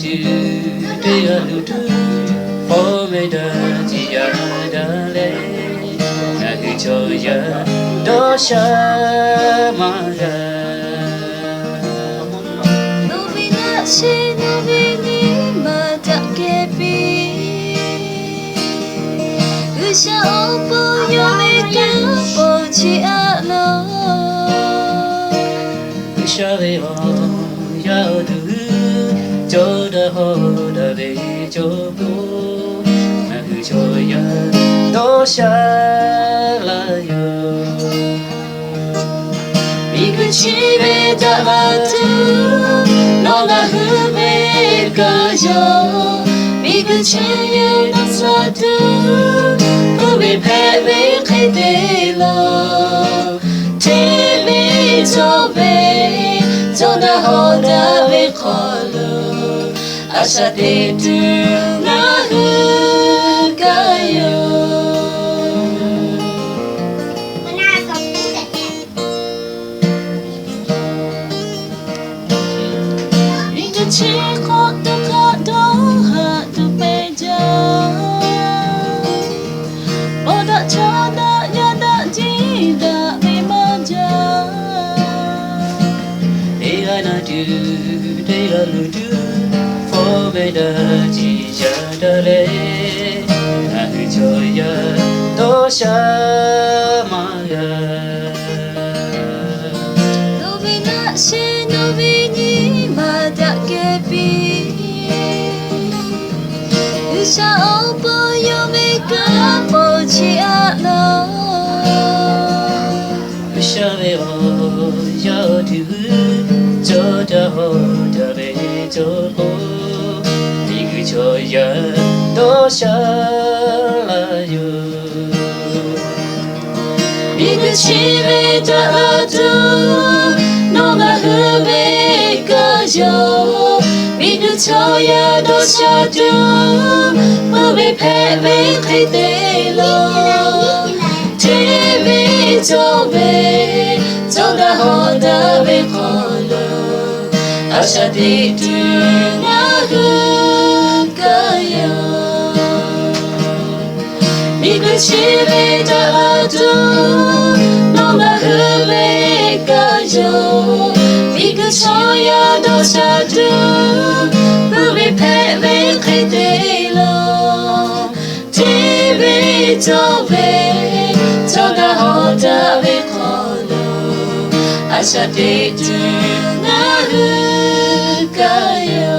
do they are do for me da dia da le na hu cho ya do sha ma ga no be na she no be ni ma ta ke pi u sha o po yo me ka po chi a lo u sha ve o ya do cho da ho da ve cho po na hu cho ya do sha la yo mi ku chi ve da ba tu no la hu me ka yo mi ku chi ye na sa tu hu be pe be ke de lo te be so be so da ho da be ko lo asha de tu na hu ka yo chỉ có tôi có đó hạ tôi bây giờ bỏ đã cho đã nhớ đã chỉ đã bị mất giờ they are not do they are do for me da dia da le na hu cho ya do sha ma ga no vi na she no vi ni mà đã kể pi u sa o po yo me ka po chi a lo sha ve o ya do cho da ho da ve cho po ni gu cho ya do sha la yo mi ku chi ve da la tu no la hu be ka yo mi ku cho ya do sha tu mu be pe be khai te lo te be cho be cho da ho da be ko lo asha de tu na hu ka yo mi ku chi ve da la tu no la hu be ka yo mi ku cho ya do sha tu mu be pe be khai te lo te be cho be cho da ho da be ko lo asha de tu na hu ka yo